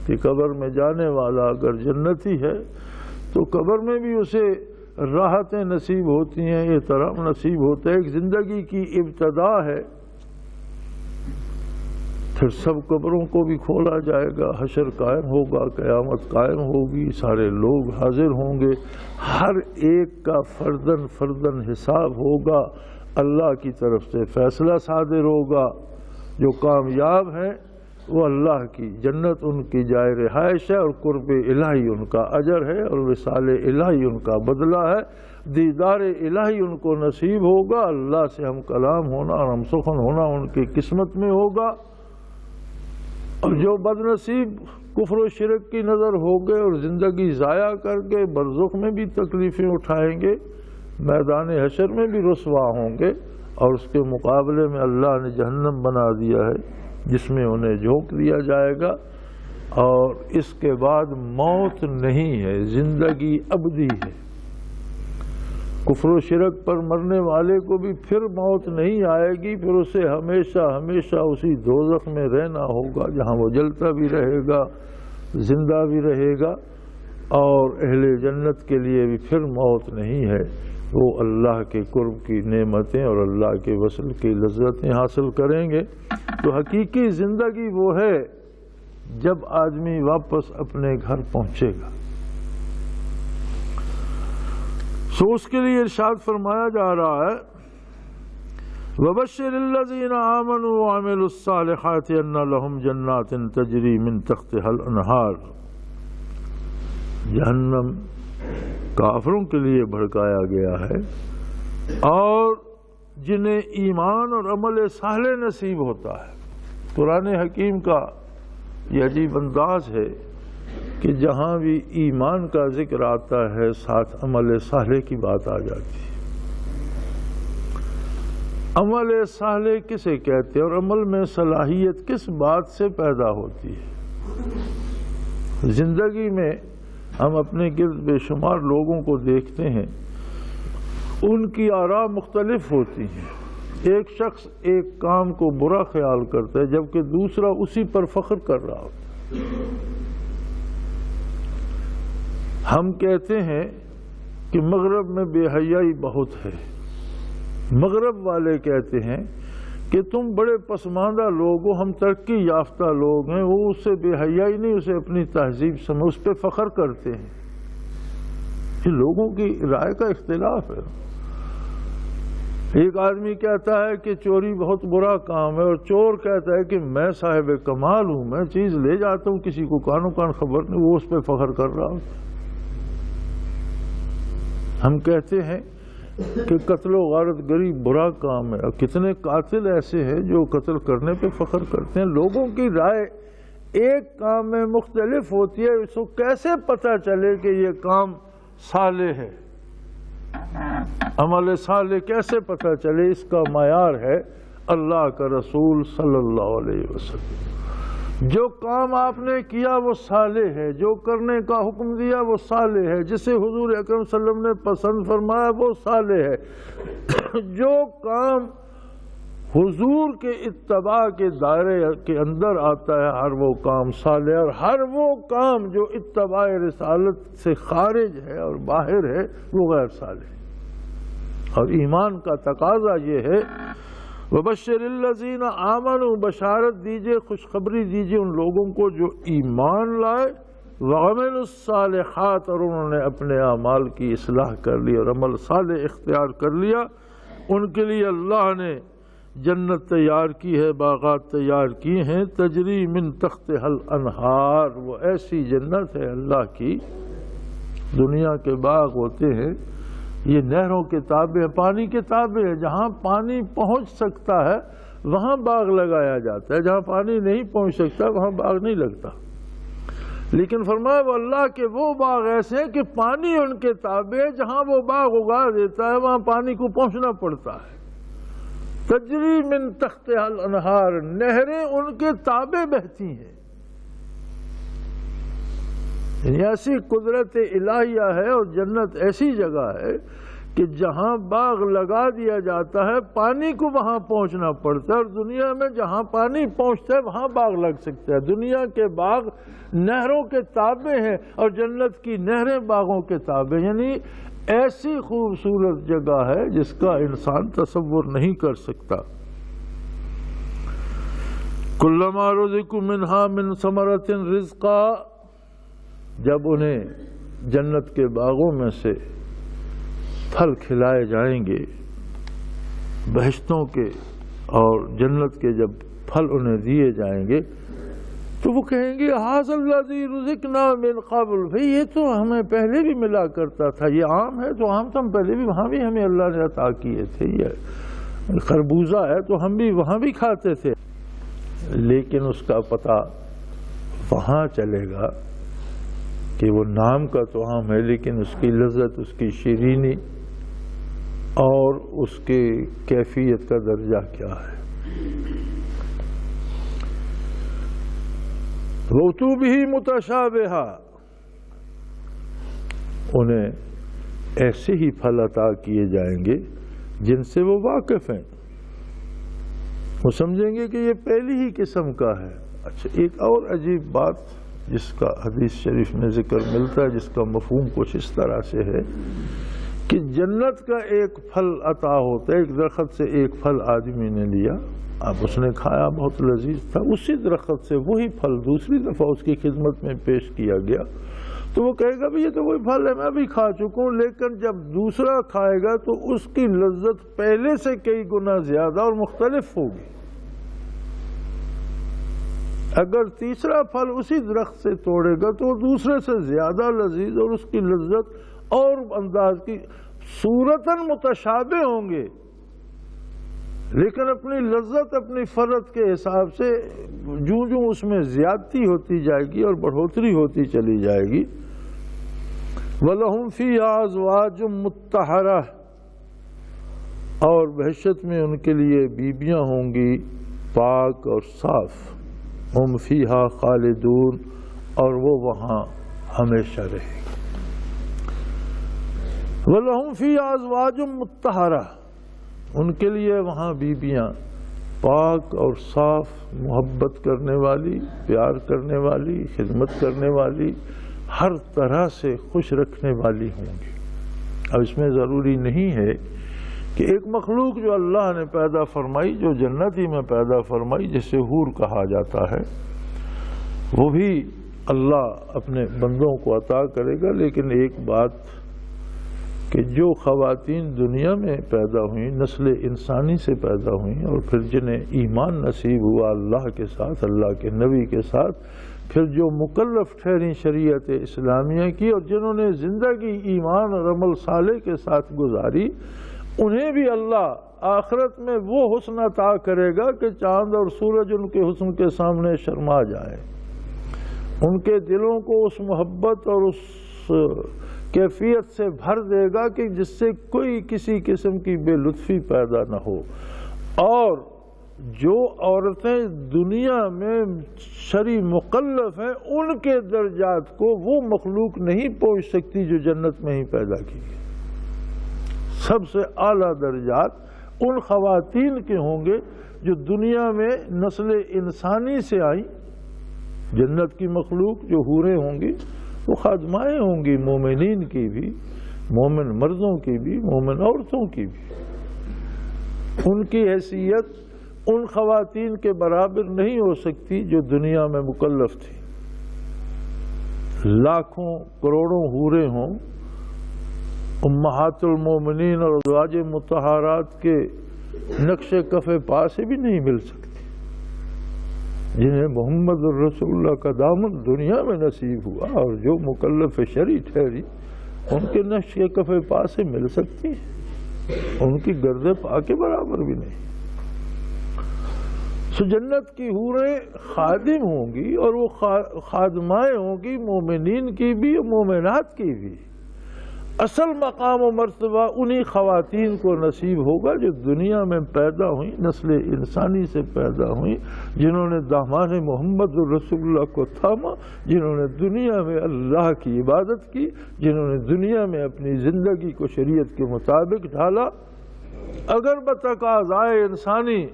کہ قبر میں جانے والا اگر جنتی ہے تو قبر میں بھی اسے راحتیں نصیب ہوتی ہیں، احترام نصیب ہوتا ہے، ایک زندگی کی ابتدا ہے۔ پھر سب قبروں کو بھی کھولا جائے گا، حشر قائم ہوگا، قیامت قائم ہوگی، سارے لوگ حاضر ہوں گے، ہر ایک کا فردن فردن حساب ہوگا، اللہ کی طرف سے فیصلہ صادر ہوگا۔ جو کامیاب ہیں وہ اللہ کی جنت ان کی جائے رہائش ہے، اور قرب الہی ان کا اجر ہے، اور وصال الہی ان کا بدلہ ہے، دیدار الہی ان کو نصیب ہوگا، اللہ سے ہم کلام ہونا اور ہم سخن ہونا ان کی قسمت میں ہوگا۔ اور جو بد نصیب کفر و شرک کی نظر ہو گئے اور زندگی ضائع کر کے برزخ میں بھی تکلیفیں اٹھائیں گے، میدان حشر میں بھی رسوا ہوں گے، اور اس کے مقابلے میں اللہ نے جہنم بنا دیا ہے جس میں انہیں جھونک دیا جائے گا، اور اس کے بعد موت نہیں ہے، زندگی ابدی ہے۔ کفر و شرک پر مرنے والے کو بھی پھر موت نہیں آئے گی، پھر اسے ہمیشہ ہمیشہ اسی دوزخ میں رہنا ہوگا جہاں وہ جلتا بھی رہے گا، زندہ بھی رہے گا۔ اور اہل جنت کے لیے بھی پھر موت نہیں ہے، وہ اللہ کے قرب کی نعمتیں اور اللہ کے وصل کی لذتیں حاصل کریں گے۔ تو حقیقی زندگی وہ ہے جب آدمی واپس اپنے گھر پہنچے گا۔ سو اس کے لیے ارشاد فرمایا جا رہا ہے وَبَشِّرِ الَّذِينَ آمَنُوا وَعَمِلُوا الصَّالِحَاتِ أَنَّ لَهُمْ جَنَّاتٍ تَجْرِي مِن تَحْتِهَا الْأَنْهَارُ۔ جہنم کافروں کے لیے بھڑکایا گیا ہے، اور جنہیں ایمان اور عمل صالح نصیب ہوتا ہے۔ قرآن حکیم کا یہ عجیب انداز ہے کہ جہاں بھی ایمان کا ذکر آتا ہے ساتھ عمل صالح کی بات آ جاتی ہے۔ عمل صالح کسے کہتے ہیں اور عمل میں صلاحیت کس بات سے پیدا ہوتی ہے؟ زندگی میں ہم اپنے گرد بے شمار لوگوں کو دیکھتے ہیں، ان کی آراء مختلف ہوتی ہیں۔ ایک شخص ایک کام کو برا خیال کرتا ہے جبکہ دوسرا اسی پر فخر کر رہا ہوتا ہے۔ ہم کہتے ہیں کہ مغرب میں بے حیائی بہت ہے، مغرب والے کہتے ہیں کہ تم بڑے پسماندہ لوگ ہو، ہم ترقی یافتہ لوگ ہیں، وہ اس سے بے حیائی نہیں، اسے اپنی تہذیب سمجھ، اس پہ فخر کرتے ہیں۔ یہ لوگوں کی رائے کا اختلاف ہے۔ ایک آدمی کہتا ہے کہ چوری بہت برا کام ہے، اور چور کہتا ہے کہ میں صاحب کمال ہوں، میں چیز لے جاتا ہوں، کسی کو کانوں کان خبر نہیں، وہ اس پہ فخر کر رہا ہوتا ہے۔ ہم کہتے ہیں کہ قتل و غارت گری برا کام ہے، اور کتنے قاتل ایسے ہیں جو قتل کرنے پہ فخر کرتے ہیں۔ لوگوں کی رائے ایک کام میں مختلف ہوتی ہے، اس کو کیسے پتہ چلے کہ یہ کام صالح ہے؟ عمل صالح کیسے پتہ چلے؟ اس کا معیار ہے اللہ کا رسول صلی اللہ علیہ وسلم۔ جو کام آپ نے کیا وہ صالح ہے، جو کرنے کا حکم دیا وہ صالح ہے، جسے حضور اکرم صلی اللہ علیہ وسلم نے پسند فرمایا وہ صالح ہے۔ جو کام حضور کے اتباع کے دائرے کے اندر آتا ہے ہر وہ کام صالح ہے، اور ہر وہ کام جو اتباع رسالت سے خارج ہے اور باہر ہے وہ غیر صالح ہے۔ اور ایمان کا تقاضا یہ ہے وَبَشِّرِ الَّذِينَ آمَنُوا، بشارت دیجئے، خوشخبری دیجئے ان لوگوں کو جو ایمان لائے، وَعَمِلُوا الصَّالِحَاتِ، اور انہوں نے اپنے اعمال کی اصلاح کر لی اور عمل صالح اختیار کر لیا۔ ان کے لیے اللہ نے جنت تیار کی ہے، باغات تیار کی ہیں، تجری من تحتہا الانہار، وہ ایسی جنت ہے اللہ کی۔ دنیا کے باغ ہوتے ہیں یہ نہروں کے تابع ہیں، پانی کے تابع ہیں، جہاں پانی پہنچ سکتا ہے وہاں باغ لگایا جاتا ہے، جہاں پانی نہیں پہنچ سکتا وہاں باغ نہیں لگتا۔ لیکن فرمایا وہ اللہ کے وہ باغ ایسے ہیں کہ پانی ان کے تابع ہے، جہاں وہ باغ اگا دیتا ہے وہاں پانی کو پہنچنا پڑتا ہے۔ تجری من تحتہا الانہار، نہریں ان کے تابع بہتی ہیں۔ ایسی قدرت الہیہ ہے، اور جنت ایسی جگہ ہے کہ جہاں باغ لگا دیا جاتا ہے پانی کو وہاں پہنچنا پڑتا ہے، اور دنیا میں جہاں پانی پہنچتا ہے وہاں باغ لگ سکتا ہے۔ دنیا کے باغ نہروں کے تابع ہیں اور جنت کی نہریں باغوں کے تابع، یعنی ایسی خوبصورت جگہ ہے جس کا انسان تصور نہیں کر سکتا۔ کلما رزقوا منہا من ثمرۃ رزقا، جب انہیں جنت کے باغوں میں سے پھل کھلائے جائیں گے بہشتوں کے، اور جنت کے جب پھل انہیں دیے جائیں گے تو وہ کہیں گے ھذا الذی رزقنا من قبل، بھئی یہ تو ہمیں پہلے بھی ملا کرتا تھا، یہ آم ہے تو آم تو ہم پہلے بھی وہاں بھی ہمیں اللہ نے عطا کیے تھے، یہ خربوزہ ہے تو ہم بھی وہاں بھی کھاتے تھے۔ لیکن اس کا پتہ وہاں چلے گا کہ وہ نام کا تو آم ہے لیکن اس کی لذت، اس کی شیرینی اور اس کی کیفیت کا درجہ کیا ہے۔ وَأُتُوا بِهِ مُتَشَابِهًا، انہیں ایسے ہی پھل عطا کیے جائیں گے جن سے وہ واقف ہیں. وہ سمجھیں گے کہ یہ پہلی ہی قسم کا ہے. اچھا، ایک اور عجیب بات جس کا حدیث شریف میں ذکر ملتا ہے، جس کا مفہوم کچھ اس طرح سے ہے کہ جنت کا ایک پھل عطا ہوتا ہے. ایک درخت سے ایک پھل آدمی نے لیا، اب اس نے کھایا، بہت لذیذ تھا. اسی درخت سے وہی پھل دوسری دفعہ اس کی خدمت میں پیش کیا گیا تو وہ کہے گا بھی یہ تو وہی پھل ہے، میں بھی کھا چکا ہوں. لیکن جب دوسرا کھائے گا تو اس کی لذت پہلے سے کئی گنا زیادہ اور مختلف ہوگی. اگر تیسرا پھل اسی درخت سے توڑے گا تو وہ دوسرے سے زیادہ لذیذ اور اس کی لذت اور انداز کی صورتاً متشابہ ہوں گے، لیکن اپنی لذت اپنی فرد کے حساب سے جوں جوں اس میں زیادتی ہوتی جائے گی اور بڑھوتری ہوتی چلی جائے گی. وَلَهُمْ فِيهَا أَزْوَاجٌ مُطَّهَّرَةٌ، اور بہشت میں ان کے لیے بیویاں ہوں گی پاک اور صاف. ہم فیہا خالدون، اور وہ وہاں ہمیشہ رہے گی. وَلَهُمْ فِيهَا أَزْوَاجٌ مُطَّهَّرَةٌ، ان کے لیے وہاں بیویاں پاک اور صاف، محبت کرنے والی، پیار کرنے والی، خدمت کرنے والی، ہر طرح سے خوش رکھنے والی ہوں گی. اب اس میں ضروری نہیں ہے کہ ایک مخلوق جو اللہ نے پیدا فرمائی، جو جنتی میں پیدا فرمائی، جسے حور کہا جاتا ہے، وہ بھی اللہ اپنے بندوں کو عطا کرے گا. لیکن ایک بات کہ جو خواتین دنیا میں پیدا ہوئیں، نسل انسانی سے پیدا ہوئیں، اور پھر جنہیں ایمان نصیب ہوا اللہ کے ساتھ، اللہ کے نبی کے ساتھ، پھر جو مکلف ٹھہری شریعت اسلامیہ کی، اور جنہوں نے زندگی ایمان اور عمل صالح کے ساتھ گزاری، انہیں بھی اللہ آخرت میں وہ حسن عطا کرے گا کہ چاند اور سورج ان کے حسن کے سامنے شرما جائے. ان کے دلوں کو اس محبت اور اس کیفیت سے بھر دے گا کہ جس سے کوئی کسی قسم کی بے لطفی پیدا نہ ہو. اور جو عورتیں دنیا میں شرعی مکلف ہیں، ان کے درجات کو وہ مخلوق نہیں پہنچ سکتی جو جنت میں ہی پیدا کی گئی. سب سے اعلیٰ درجات ان خواتین کے ہوں گے جو دنیا میں نسل انسانی سے آئیں. جنت کی مخلوق جو حوریں ہوں گی وہ خادمائیں ہوں گی، مومنین کی بھی، مومن مردوں کی بھی، مومن عورتوں کی بھی. ان کی حیثیت ان خواتین کے برابر نہیں ہو سکتی جو دنیا میں مکلف تھی. لاکھوں کروڑوں حوریں ہوں، امہات المومنین اور ازواج مطہرات کے نقش کف پا سے بھی نہیں مل سکتی، جنہیں محمد الرسول اللہ کا دامن دنیا میں نصیب ہوا اور جو مکلف شرعی ٹھہری، ان کے نقش کف پا سے مل سکتی ہیں، ان کی گرد پا کے برابر بھی نہیں. سو جنت کی حوریں خادم ہوں گی، اور وہ خادمائیں ہوں گی مومنین کی بھی اور مومنات کی بھی. اصل مقام و مرتبہ انہی خواتین کو نصیب ہوگا جو دنیا میں پیدا ہوئیں، نسل انسانی سے پیدا ہوئیں، جنہوں نے دامان محمد الرسول اللہ کو تھاما، جنہوں نے دنیا میں اللہ کی عبادت کی، جنہوں نے دنیا میں اپنی زندگی کو شریعت کے مطابق ڈھالا. اگر بتقاضائے انسانی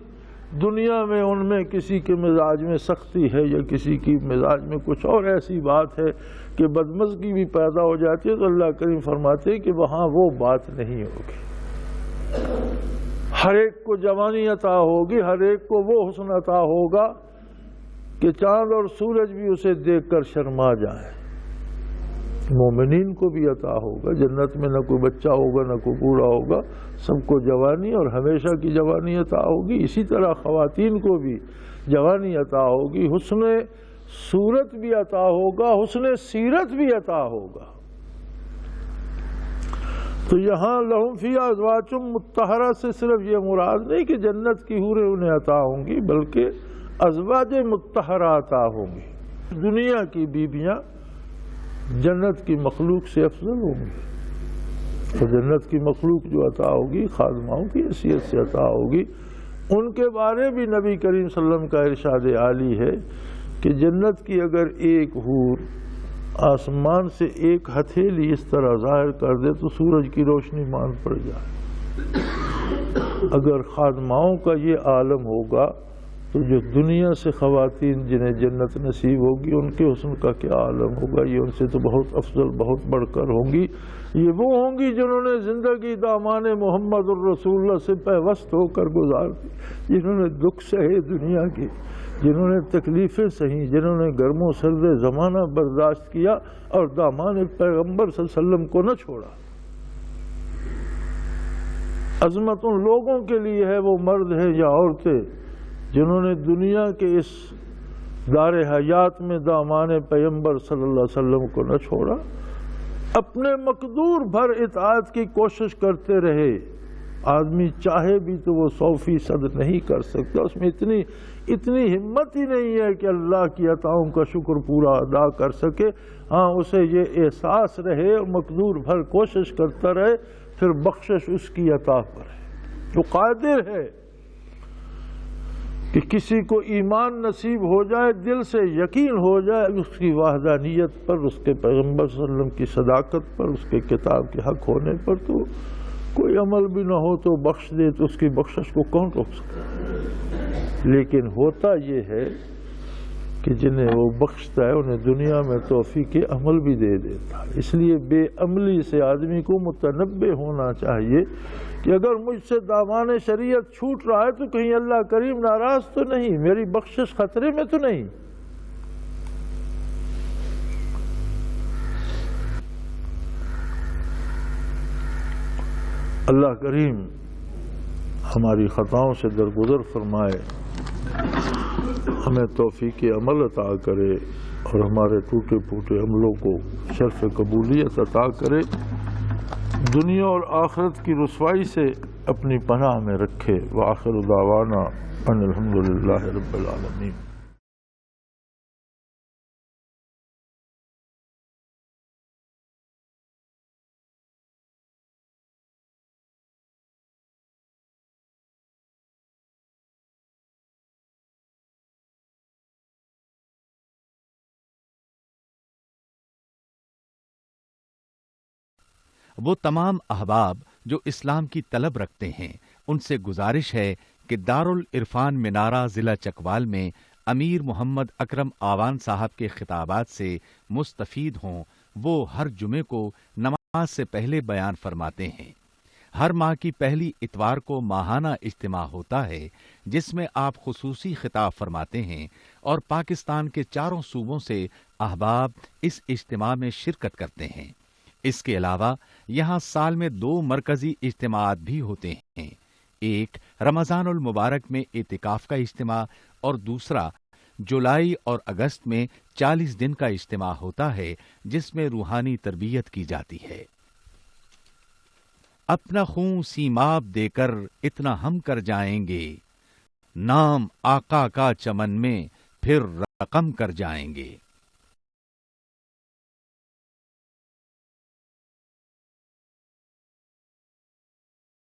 دنیا میں ان میں کسی کے مزاج میں سختی ہے یا کسی کی مزاج میں کچھ اور ایسی بات ہے کہ بدمزگی بھی پیدا ہو جاتی ہے، تو اللہ کریم فرماتے ہیں کہ وہاں وہ بات نہیں ہوگی. ہر ایک کو جوانی عطا ہوگی، ہر ایک کو وہ حسن عطا ہوگا کہ چاند اور سورج بھی اسے دیکھ کر شرما جائیں. مومنین کو بھی عطا ہوگا. جنت میں نہ کوئی بچہ ہوگا نہ کوئی بوڑھا ہوگا، سب کو جوانی اور ہمیشہ کی جوانی عطا ہوگی. اسی طرح خواتین کو بھی جوانی عطا ہوگی، حسن صورت بھی عطا ہوگا، حسن سیرت بھی عطا ہوگا. تو یہاں لہم فیہا ازواج مطہرہ سے صرف یہ مراد نہیں کہ جنت کی حوریں انہیں عطا ہوں گی، بلکہ ازواج مطہرہ عطا ہوں گی. دنیا کی بیویاں جنت کی مخلوق سے افضل ہوں گی، تو جنت کی مخلوق جو عطا ہوگی خادماؤں کی حیثیت سے عطا ہوگی. ان کے بارے بھی نبی کریم صلی اللہ علیہ وسلم کا ارشاد عالی ہے کہ جنت کی اگر ایک حور آسمان سے ایک ہتھیلی اس طرح ظاہر کر دے تو سورج کی روشنی مان پڑ جائے۔ اگر خادماؤں کا یہ عالم ہوگا تو جو دنیا سے خواتین جنہیں جنت نصیب ہوگی ان کے حسن کا کیا عالم ہوگا؟ یہ ان سے تو بہت افضل، بہت بڑھ کر ہوں گی۔ یہ وہ ہوں گی جنہوں نے زندگی دامان محمد الرسول اللہ سے پیوست ہو کر گزار دی، جنہوں نے دکھ سہے دنیا کی، جنہوں نے تکلیفیں سہیں، جنہوں نے گرم و سرد زمانہ برداشت کیا اور دامان پیغمبر صلی اللہ علیہ وسلم کو نہ چھوڑا۔ عظمت ان لوگوں کے لیے ہے، وہ مرد ہیں یا عورتیں، جنہوں نے دنیا کے اس دار حیات میں دامان پیغمبر صلی اللہ علیہ وسلم کو نہ چھوڑا، اپنے مقدور بھر اطاعت کی کوشش کرتے رہے۔ آدمی چاہے بھی تو وہ 100% نہیں کر سکتا، اس میں اتنی ہمت ہی نہیں ہے کہ اللہ کی عطاؤں کا شکر پورا ادا کر سکے۔ ہاں، اسے یہ احساس رہے اور مقدور بھر کوشش کرتا رہے، پھر بخشش اس کی عطا پر ہے۔ وہ قادر ہے کہ کسی کو ایمان نصیب ہو جائے، دل سے یقین ہو جائے اس کی وحدانیت پر، اس کے پیغمبر صلی اللہ علیہ وسلم کی صداقت پر، اس کے کتاب کے حق ہونے پر، تو کوئی عمل بھی نہ ہو تو بخش دے، تو اس کی بخشش کو کون روک سکتا ہے؟ لیکن ہوتا یہ ہے کہ جنہیں وہ بخشتا ہے انہیں دنیا میں توفیق عمل بھی دے دیتا ہے۔ اس لیے بے عملی سے آدمی کو متنبہ ہونا چاہیے کہ اگر مجھ سے دامان شریعت چھوٹ رہا ہے تو کہیں اللہ کریم ناراض تو نہیں، میری بخشش خطرے میں تو نہیں۔ اللہ کریم ہماری خطاؤں سے درگزر فرمائے، ہمیں توفیق عمل عطا کرے اور ہمارے ٹوٹے پھوٹے عملوں کو شرف قبولیت عطا کرے، دنیا اور آخرت کی رسوائی سے اپنی پناہ میں رکھے۔ وآخر دعوانا ان الحمدللہ رب العالمین۔ وہ تمام احباب جو اسلام کی طلب رکھتے ہیں ان سے گزارش ہے کہ دارالعرفان منارہ ضلع چکوال میں امیر محمد اکرم آوان صاحب کے خطابات سے مستفید ہوں۔ وہ ہر جمعے کو نماز سے پہلے بیان فرماتے ہیں۔ ہر ماہ کی پہلی اتوار کو ماہانہ اجتماع ہوتا ہے جس میں آپ خصوصی خطاب فرماتے ہیں اور پاکستان کے چاروں صوبوں سے احباب اس اجتماع میں شرکت کرتے ہیں۔ اس کے علاوہ یہاں سال میں 2 مرکزی اجتماعات بھی ہوتے ہیں، ایک رمضان المبارک میں اعتکاف کا اجتماع اور دوسرا جولائی اور اگست میں 40 دن کا اجتماع ہوتا ہے جس میں روحانی تربیت کی جاتی ہے۔ اپنا خون سیماب دے کر اتنا ہم کر جائیں گے، نام آقا کا چمن میں پھر رقم کر جائیں گے۔